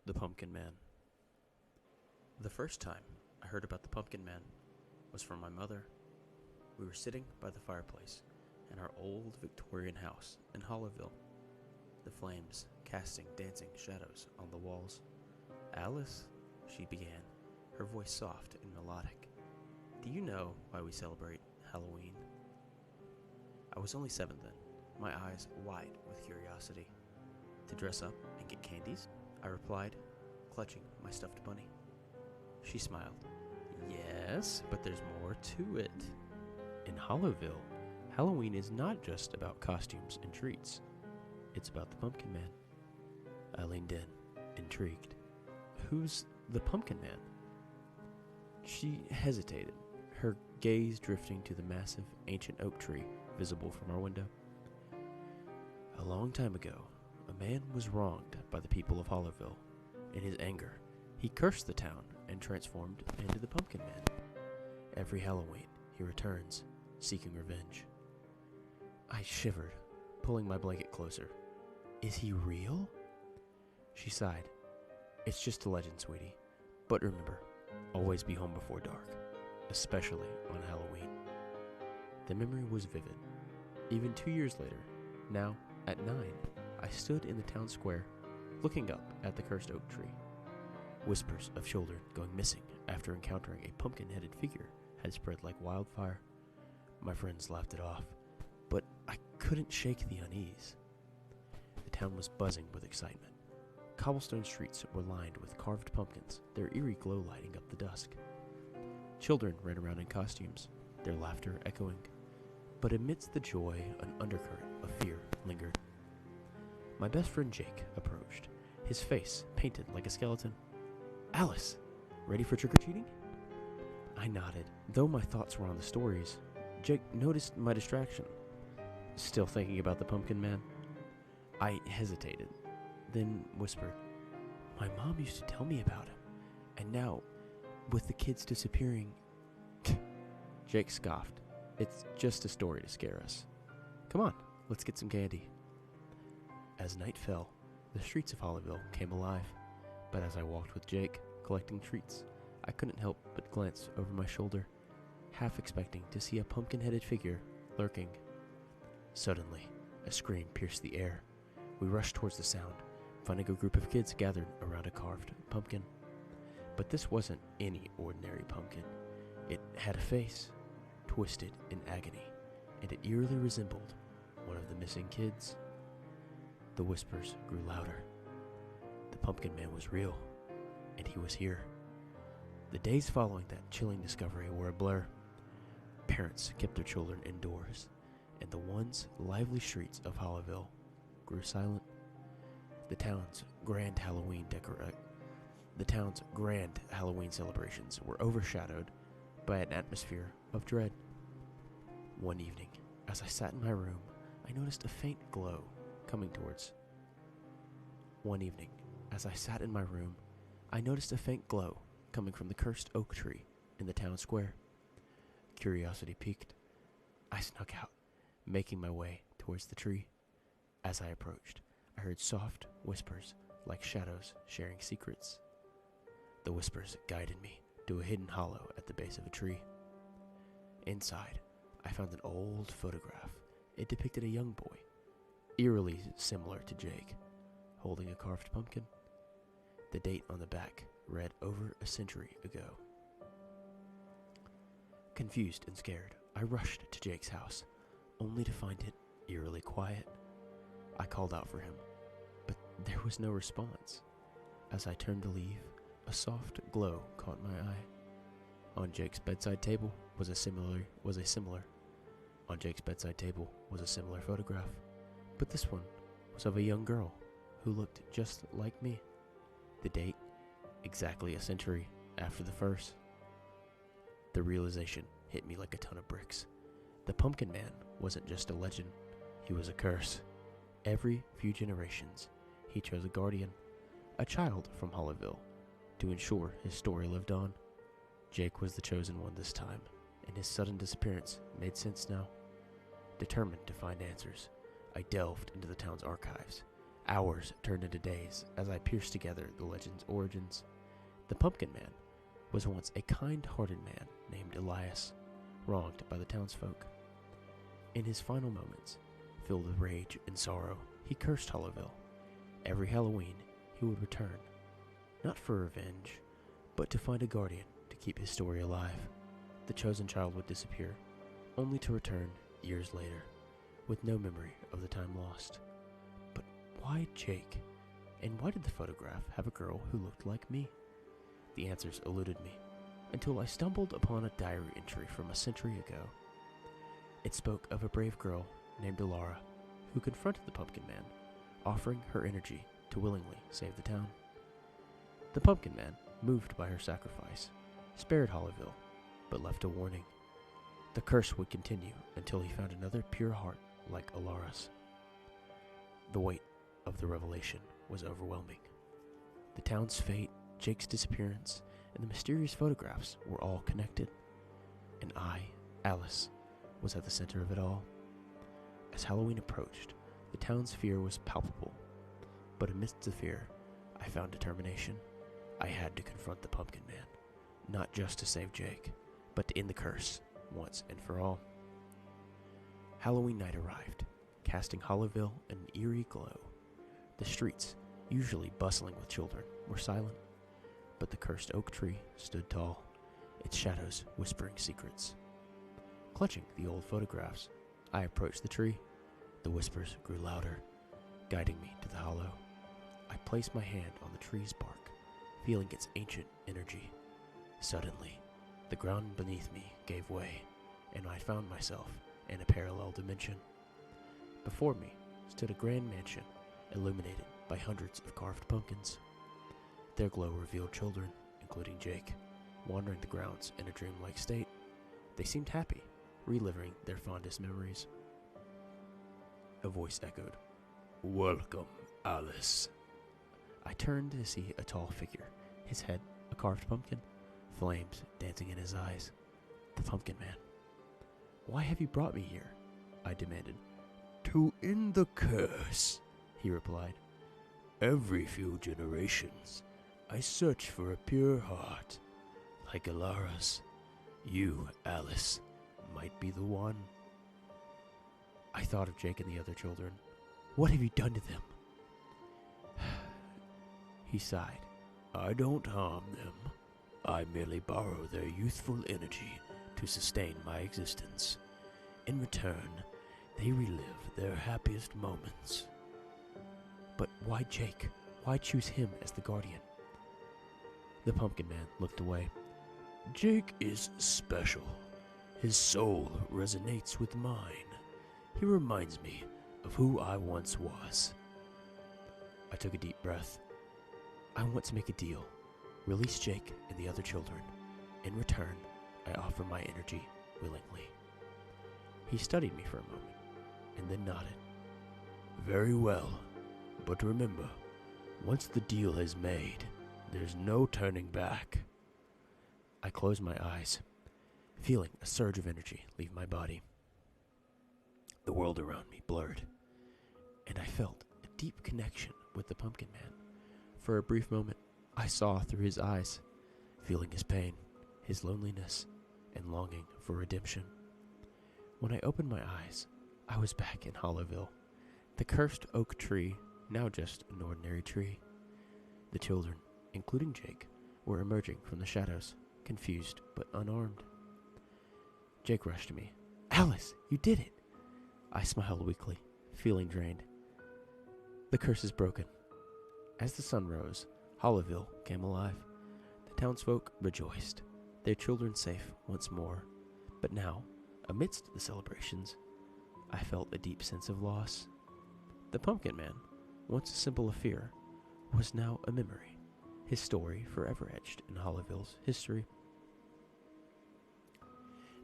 The Pumpkin Man. The first time I heard about the Pumpkin Man was from my mother. We were sitting by the fireplace in our old Victorian house in Hollowville, the flames casting dancing shadows on the walls. "Alice," she began, her voice soft and melodic, "do you know why we celebrate Halloween?" I was only 7 then, my eyes wide with curiosity. "To dress up and get candies?" I replied, clutching my stuffed bunny. She smiled. "Yes, but there's more to it. In Hollowville, Halloween is not just about costumes and treats. It's about the Pumpkin Man." I leaned in, intrigued. "Who's the Pumpkin Man?" She hesitated, her gaze drifting to the massive, ancient oak tree visible from our window. "A long time ago, a man was wronged by the people of Hollowville. In his anger, he cursed the town and transformed into the Pumpkin Man. Every Halloween, he returns, seeking revenge." I shivered, pulling my blanket closer. "Is he real?" She sighed. "It's just a legend, sweetie. But remember, always be home before dark, especially on Halloween." The memory was vivid. Even 2 years later, now at 9, I stood in the town square, looking up at the cursed oak tree. Whispers of children going missing after encountering a pumpkin-headed figure had spread like wildfire. My friends laughed it off, but I couldn't shake the unease. The town was buzzing with excitement. Cobblestone streets were lined with carved pumpkins, their eerie glow lighting up the dusk. Children ran around in costumes, their laughter echoing. But amidst the joy, an undercurrent of fear lingered. My best friend Jake approached, his face painted like a skeleton. "Alice, ready for trick-or-treating?" I nodded. Though my thoughts were on the stories, Jake noticed my distraction. "Still thinking about the Pumpkin Man?" I hesitated, then whispered, "My mom used to tell me about him, and now, with the kids disappearing..." Jake scoffed. "It's just a story to scare us. Come on, let's get some candy." As night fell, the streets of Hollowville came alive, but as I walked with Jake, collecting treats, I couldn't help but glance over my shoulder, half expecting to see a pumpkin-headed figure lurking. Suddenly, a scream pierced the air. We rushed towards the sound, finding a group of kids gathered around a carved pumpkin. But this wasn't any ordinary pumpkin. It had a face, twisted in agony, and it eerily resembled one of the missing kids. The whispers grew louder. The Pumpkin Man was real, and he was here. The days following that chilling discovery were a blur. Parents kept their children indoors, and the once lively streets of Hollowville grew silent. The town's grand Halloween celebrations were overshadowed by an atmosphere of dread. One evening, as I sat in my room, I noticed a faint glow coming towards. From the cursed oak tree in the town square. Curiosity piqued. I snuck out, making my way towards the tree. As I approached, I heard soft whispers like shadows sharing secrets. The whispers guided me to a hidden hollow at the base of a tree. Inside, I found an old photograph. It depicted a young boy, eerily similar to Jake, holding a carved pumpkin. The date on the back read over a century ago. Confused and scared, I rushed to Jake's house, only to find it eerily quiet. I called out for him, but there was no response. As I turned to leave, a soft glow caught my eye. On Jake's bedside table was a similar photograph, but this one was of a young girl who looked just like me. The date, exactly a century after the first. The realization hit me like a ton of bricks. The Pumpkin Man wasn't just a legend, he was a curse. Every few generations, he chose a guardian, a child from Hollowville, to ensure his story lived on. Jake was the chosen one this time, and his sudden disappearance made sense now. Determined to find answers, I delved into the town's archives, Hours turned into days as I pieced together the legend's origins. The Pumpkin Man was once a kind-hearted man named Elias, wronged by the townsfolk. In his final moments, filled with rage and sorrow, he cursed Hollowville. Every Halloween, he would return, not for revenge, but to find a guardian to keep his story alive. The chosen child would disappear, only to return years later, with no memory of the time lost. But why Jake? And why did the photograph have a girl who looked like me? The answers eluded me, until I stumbled upon a diary entry from a century ago. It spoke of a brave girl named Alara, who confronted the Pumpkin Man, offering her energy to willingly save the town. The Pumpkin Man, moved by her sacrifice, spared Hollowville, but left a warning. The curse would continue until he found another pure heart like Alara's. The weight of the revelation was overwhelming. The town's fate, Jake's disappearance, and the mysterious photographs were all connected. And I, Alice, was at the center of it all. As Halloween approached, the town's fear was palpable. But amidst the fear, I found determination. I had to confront the Pumpkin Man, not just to save Jake, but to end the curse, once and for all. Halloween night arrived, casting Hollowville in an eerie glow. The streets, usually bustling with children, were silent, but the cursed oak tree stood tall, its shadows whispering secrets. Clutching the old photographs, I approached the tree. The whispers grew louder, guiding me to the hollow. I placed my hand on the tree's bark, feeling its ancient energy. Suddenly, the ground beneath me gave way, and I found myself in a parallel dimension. Before me stood a grand mansion, illuminated by hundreds of carved pumpkins. Their glow revealed children, including Jake, wandering the grounds in a dreamlike state. They seemed happy, reliving their fondest memories. A voice echoed, "Welcome, Alice." I turned to see a tall figure, his head a carved pumpkin, flames dancing in his eyes. The Pumpkin Man. "Why have you brought me here?" I demanded. "To end the curse," he replied. "Every few generations, I search for a pure heart, like Alara's. You, Alice, might be the one." I thought of Jake and the other children. What have you done to them? He sighed. "I don't harm them. I merely borrow their youthful energy to sustain my existence. In return, they relive their happiest moments." "But why Jake? Why choose him as the guardian?" The Pumpkin Man looked away. "Jake is special. His soul resonates with mine. He reminds me of who I once was." I took a deep breath. "I want to make a deal. Release Jake and the other children. In return, I offer my energy willingly." He studied me for a moment, and then nodded. "Very well, but remember, once the deal is made, there's no turning back." I closed my eyes, feeling a surge of energy leave my body. The world around me blurred, and I felt a deep connection with the Pumpkin Man. For a brief moment, I saw through his eyes, feeling his pain, his loneliness, and longing for redemption. When I opened my eyes, I was back in Hollowville. The cursed oak tree, now just an ordinary tree. The children, including Jake, were emerging from the shadows, confused but unarmed. Jake rushed to me. "Alice, you did it!" I smiled weakly, feeling drained. The curse is broken. As the sun rose, Hollowville came alive. The townsfolk rejoiced, their children safe once more. But now, amidst the celebrations, I felt a deep sense of loss. The Pumpkin Man, once a symbol of fear, was now a memory, his story forever etched in Hollowville's history.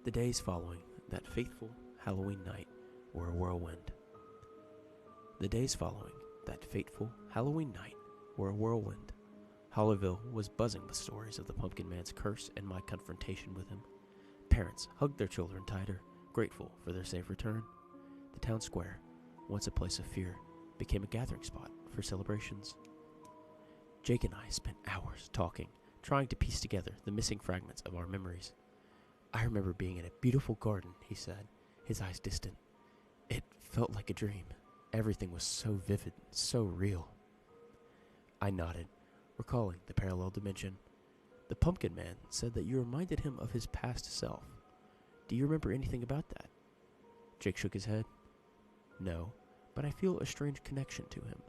The days following that fateful Halloween night were a whirlwind. Hollowville was buzzing with stories of the Pumpkin Man's curse and my confrontation with him. Parents hugged their children tighter, grateful for their safe return. The town square, once a place of fear, became a gathering spot for celebrations. Jake and I spent hours talking, trying to piece together the missing fragments of our memories. I remember being in a beautiful garden, he said, his eyes distant. It felt like a dream. Everything was so vivid, so real. I nodded, recalling the parallel dimension. The Pumpkin Man said that you reminded him of his past self. Do you remember anything about that? Jake shook his head. No, but I feel a strange connection to him.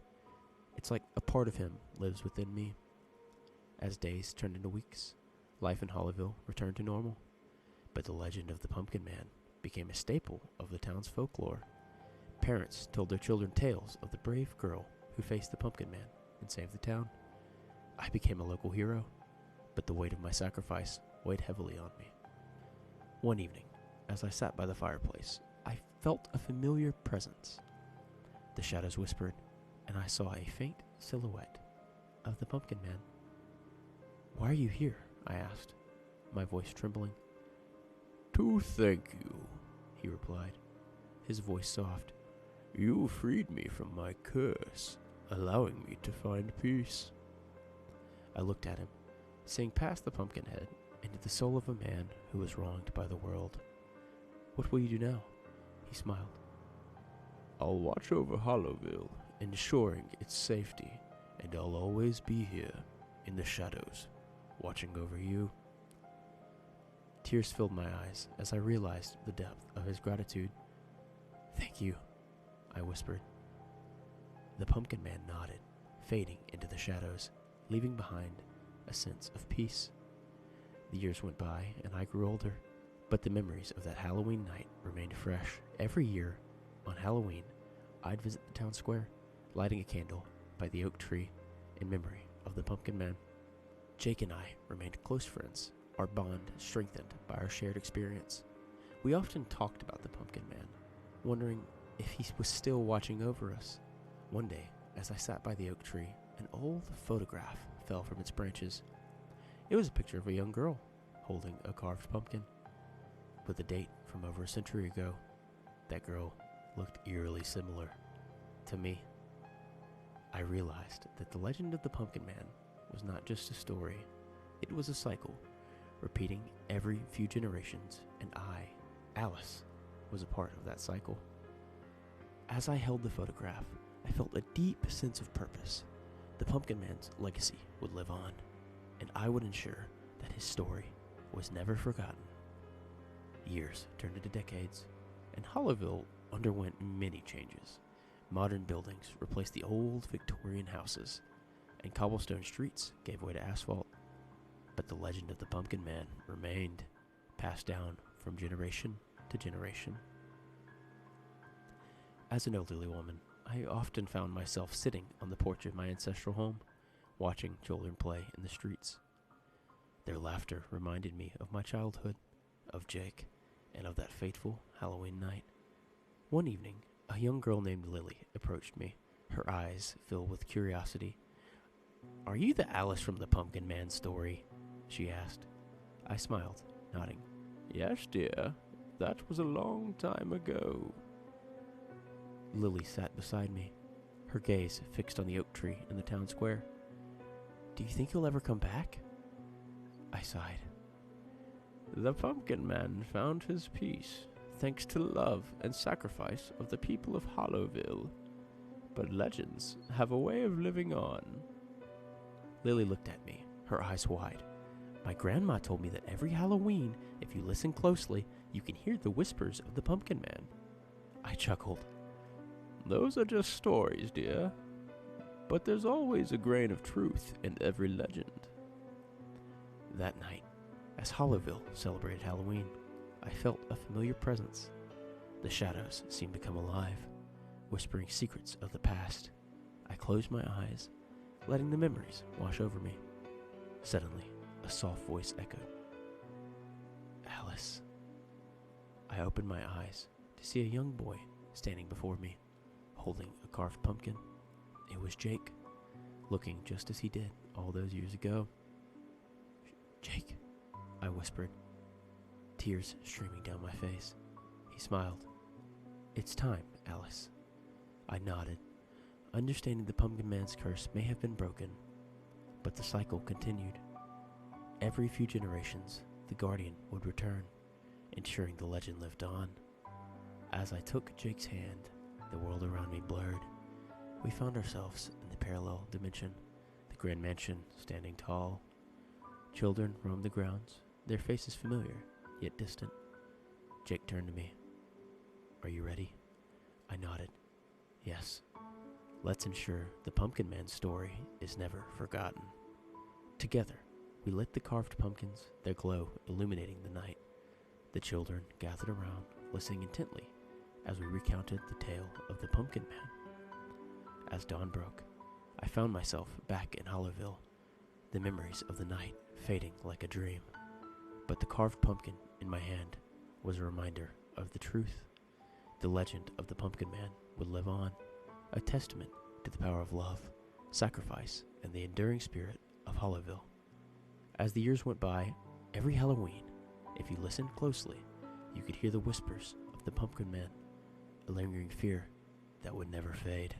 It's like a part of him lives within me. As days turned into weeks, life in Hollyville returned to normal. But the legend of the Pumpkin Man became a staple of the town's folklore. Parents told their children tales of the brave girl who faced the Pumpkin Man and saved the town. I became a local hero, but the weight of my sacrifice weighed heavily on me. One evening, as I sat by the fireplace, I felt a familiar presence. The shadows whispered, and I saw a faint silhouette of the Pumpkin Man. Why are you here? I asked, my voice trembling. To thank you, he replied, his voice soft. You freed me from my curse, allowing me to find peace. I looked at him, seeing past the pumpkin head into the soul of a man who was wronged by the world. What will you do now? He smiled. I'll watch over Hollowville, ensuring its safety, and I'll always be here, in the shadows, watching over you. Tears filled my eyes as I realized the depth of his gratitude. Thank you, I whispered. The Pumpkin Man nodded, fading into the shadows, leaving behind a sense of peace. The years went by and I grew older, but the memories of that Halloween night remained fresh. Every year, on Halloween, I'd visit the town square, lighting a candle by the oak tree in memory of the Pumpkin Man. Jake and I remained close friends, our bond strengthened by our shared experience. We often talked about the Pumpkin Man, wondering if he was still watching over us. One day, as I sat by the oak tree, an old photograph fell from its branches. It was a picture of a young girl holding a carved pumpkin. With a date from over a century ago, that girl looked eerily similar to me. I realized that the legend of the Pumpkin Man was not just a story, it was a cycle, repeating every few generations, and I, Alice, was a part of that cycle. As I held the photograph, I felt a deep sense of purpose. The Pumpkin Man's legacy would live on, and I would ensure that his story was never forgotten. Years turned into decades, and Hollowville underwent many changes. Modern buildings replaced the old Victorian houses, and cobblestone streets gave way to asphalt. But the legend of the Pumpkin Man remained, passed down from generation to generation. As an elderly woman, I often found myself sitting on the porch of my ancestral home, watching children play in the streets. Their laughter reminded me of my childhood, of Jake, and of that fateful Halloween night. One evening, a young girl named Lily approached me, her eyes filled with curiosity. Are you the Alice from the Pumpkin Man story? She asked. I smiled, nodding. Yes, dear. That was a long time ago. Lily sat beside me, her gaze fixed on the oak tree in the town square. Do you think he'll ever come back? I sighed. The Pumpkin Man found his peace, thanks to love and sacrifice of the people of Hollowville. But legends have a way of living on. Lily looked at me, her eyes wide. My grandma told me that every Halloween, if you listen closely, you can hear the whispers of the Pumpkin Man. I chuckled. Those are just stories, dear. But there's always a grain of truth in every legend. That night, as Hollowville celebrated Halloween, I felt a familiar presence. The shadows seemed to come alive, whispering secrets of the past. I closed my eyes, letting the memories wash over me. Suddenly, a soft voice echoed. Alice. I opened my eyes to see a young boy standing before me, holding a carved pumpkin. It was Jake, looking just as he did all those years ago. Jake, I whispered, tears streaming down my face. He smiled. It's time, Alice. I nodded, Understanding the Pumpkin Man's curse may have been broken, but the cycle continued. Every few generations, the Guardian would return, ensuring the legend lived on. As I took Jake's hand, the world around me blurred. We found ourselves in the parallel dimension, the grand mansion standing tall. Children roamed the grounds, their faces familiar, yet distant. Jake turned to me. "Are you ready?" I nodded. "Yes. Let's ensure the Pumpkin Man's story is never forgotten." Together, we lit the carved pumpkins, their glow illuminating the night. The children gathered around, listening intently as we recounted the tale of the Pumpkin Man. As dawn broke, I found myself back in Hollowville, the memories of the night fading like a dream. But the carved pumpkin in my hand was a reminder of the truth. The legend of the Pumpkin Man would live on, a testament to the power of love, sacrifice, and the enduring spirit of Hollowville. As the years went by, every Halloween, if you listened closely, you could hear the whispers of the Pumpkin Man, a lingering fear that would never fade.